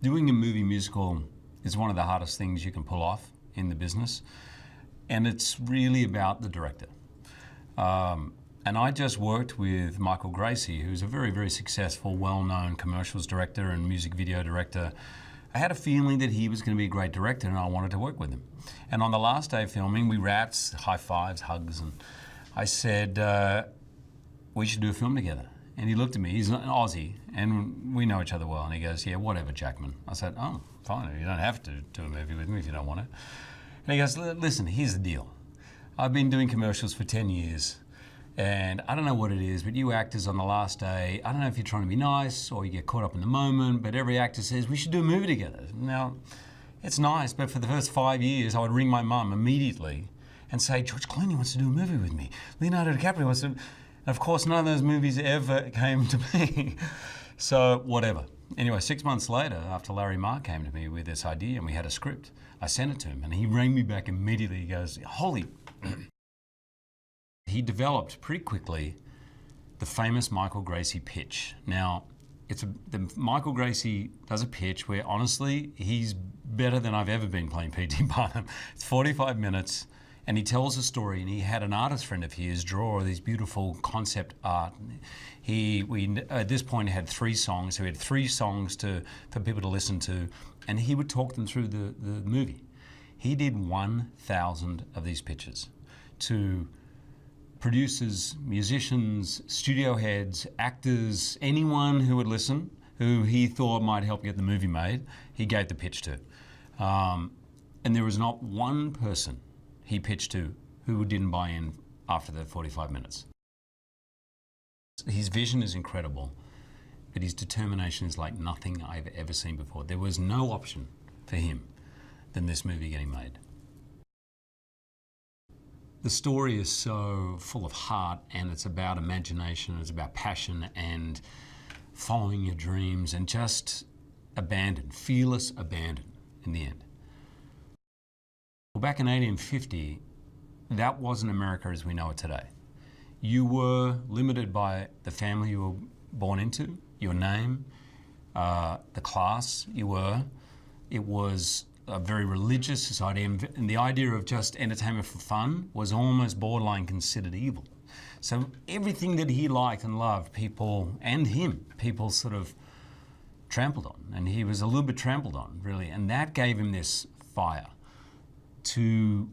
Doing a movie musical is one of the hardest things you can pull off in the business, and it's really about the director. And I just worked with Michael Gracey, who's a very, very successful, well-known commercials director and music video director. I had a feeling that he was going to be a great director and I wanted to work with him. And on the last day of filming, we wrapped, high fives, hugs, and I said, we should do a film together. And he looked at me, he's an Aussie, and we know each other well, and he goes, yeah, whatever, Jackman. I said, oh, fine, you don't have to do a movie with me if you don't want to. And he goes, listen, here's the deal. I've been doing commercials for 10 years. And I don't know what it is, but you actors on the last day, I don't know if you're trying to be nice or you get caught up in the moment, but every actor says, we should do a movie together. Now, it's nice, but for the first 5 years, I would ring my mum immediately and say, George Clooney wants to do a movie with me. Leonardo DiCaprio wants to. And of course, none of those movies ever came to me. So, whatever. Anyway, 6 months later, after Larry Mark came to me with this idea and we had a script, I sent it to him and he rang me back immediately. He goes, holy. He developed pretty quickly the famous Michael Gracey pitch. Now, the Michael Gracey does a pitch where honestly, he's better than I've ever been playing P.T. Barnum. It's 45 minutes and he tells a story, and he had an artist friend of his draw these beautiful concept art. We at this point had 3 songs, so we had 3 songs for people to listen to, and he would talk them through the movie. He did 1,000 of these pitches to producers, musicians, studio heads, actors, anyone who would listen, who he thought might help get the movie made, he gave the pitch to. And there was not one person he pitched to who didn't buy in after the 45 minutes. His vision is incredible, but his determination is like nothing I've ever seen before. There was no option for him than this movie getting made. The story is so full of heart, and it's about imagination, it's about passion and following your dreams and just abandon, fearless abandon in the end. Well, back in 1850, that wasn't America as we know it today. You were limited by the family you were born into, your name, the class you were. It was a very religious society, and the idea of just entertainment for fun was almost borderline considered evil. So everything that he liked and loved, people sort of trampled on, and he was a little bit trampled on, really, and that gave him this fire to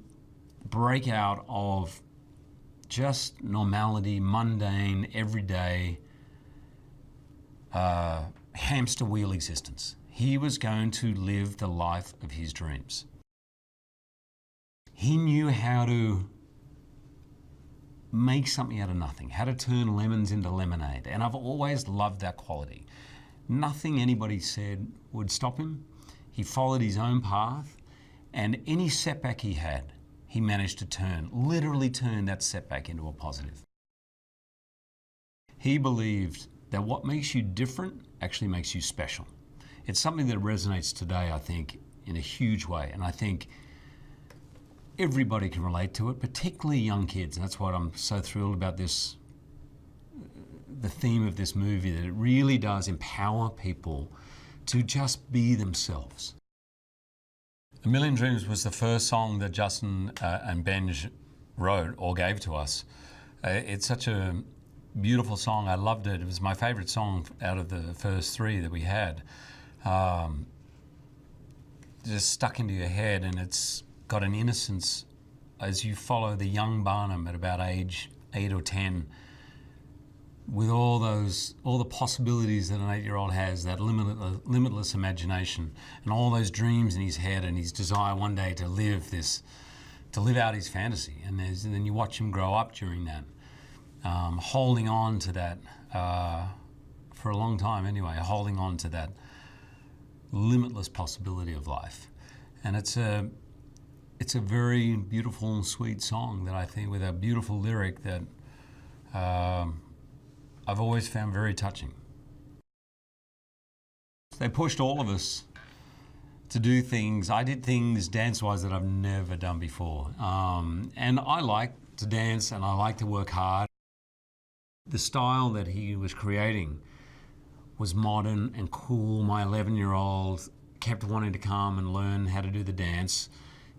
break out of just normality, mundane, everyday, hamster wheel existence. He was going to live the life of his dreams. He knew how to make something out of nothing, how to turn lemons into lemonade, and I've always loved that quality. Nothing anybody said would stop him. He followed his own path, and any setback he had, he managed to literally turn that setback into a positive. He believed that what makes you different actually makes you special. It's something that resonates today, I think, in a huge way, and I think everybody can relate to it, particularly young kids, and that's what I'm so thrilled about this, the theme of this movie, that it really does empower people to just be themselves. A Million Dreams was the first song that Justin and Benj wrote or gave to us. It's such a beautiful song. I loved it. It was my favorite song out of the first 3 that we had. Just stuck into your head, and it's got an innocence as you follow the young Barnum at about age 8 or 10, with all the possibilities that an 8-year-old has, that limitless imagination, and all those dreams in his head, and his desire one day to live out his fantasy. And then you watch him grow up during that, holding on to that for a long time anyway, holding on to that limitless possibility of life. And it's a very beautiful, sweet song that I think, with a beautiful lyric that I've always found very touching. They pushed all of us to do things. I did things dance-wise that I've never done before. And I like to dance and I like to work hard. The style that he was creating was modern and cool. My 11-year-old kept wanting to come and learn how to do the dance.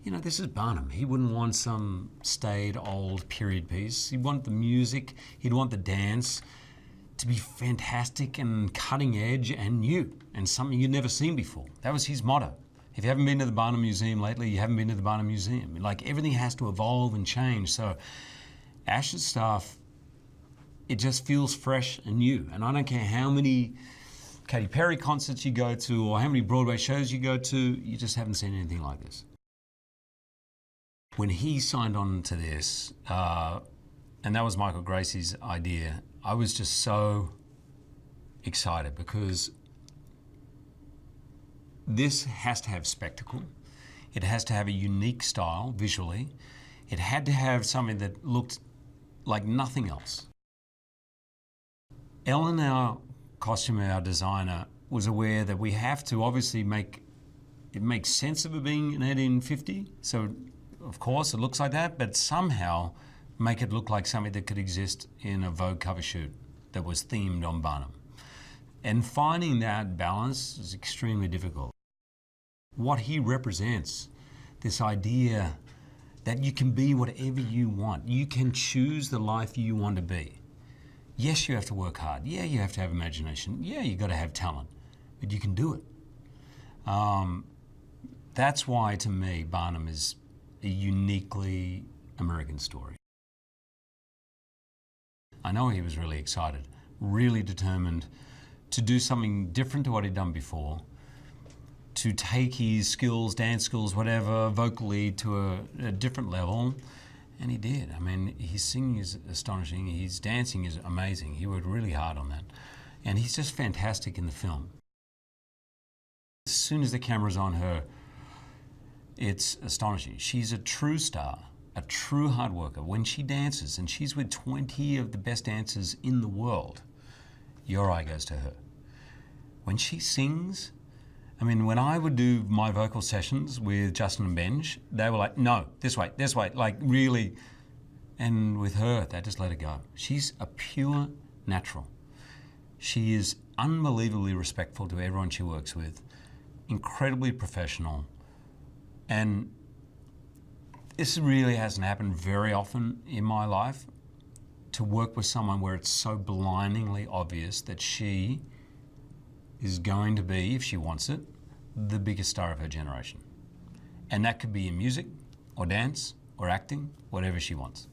You know, this is Barnum. He wouldn't want some staid old period piece. He'd want the music, he'd want the dance to be fantastic and cutting edge and new and something you'd never seen before. That was his motto. If you haven't been to the Barnum Museum lately, you haven't been to the Barnum Museum. Like, everything has to evolve and change. So Ash's stuff, it just feels fresh and new. And I don't care how many Katy Perry concerts you go to or how many Broadway shows you go to, you just haven't seen anything like this. When he signed on to this, and that was Michael Gracey's idea, I was just so excited because this has to have spectacle. It has to have a unique style visually. It had to have something that looked like nothing else. Ellen, our costumer, our designer, was aware that we have to obviously make sense of it being in 1850. So, of course, it looks like that, but somehow make it look like something that could exist in a Vogue cover shoot that was themed on Barnum. And finding that balance is extremely difficult. What he represents, this idea that you can be whatever you want. You can choose the life you want to be. Yes, you have to work hard. Yeah, you have to have imagination. Yeah, you got to have talent, but you can do it. That's why, to me, Barnum is a uniquely American story. I know he was really excited, really determined to do something different to what he'd done before, to take his skills, dance skills, whatever, vocally to a different level, and he did. I mean, his singing is astonishing, his dancing is amazing. He worked really hard on that, and he's just fantastic in the film. As soon as the camera's on her, it's astonishing. She's a true star, a true hard worker. When she dances, and she's with 20 of the best dancers in the world, your eye goes to her. When she sings, I mean, when I would do my vocal sessions with Justin and Benj, they were like, no, this way, like really. And with her, they just let her go. She's a pure natural. She is unbelievably respectful to everyone she works with, incredibly professional. And this really hasn't happened very often in my life, to work with someone where it's so blindingly obvious that she is going to be, if she wants it, the biggest star of her generation. And that could be in music, or dance, or acting, whatever she wants.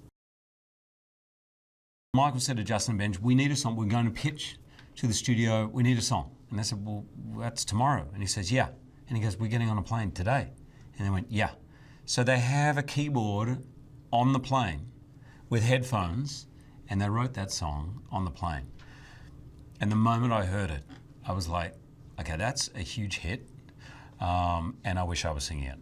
Michael said to Justin and Benj, we need a song, we're going to pitch to the studio, we need a song. And they said, well, that's tomorrow. And he says, yeah. And he goes, we're getting on a plane today. And they went, yeah. So they have a keyboard on the plane with headphones, and they wrote that song on the plane. And the moment I heard it, I was like, okay, that's a huge hit, and I wish I was singing it.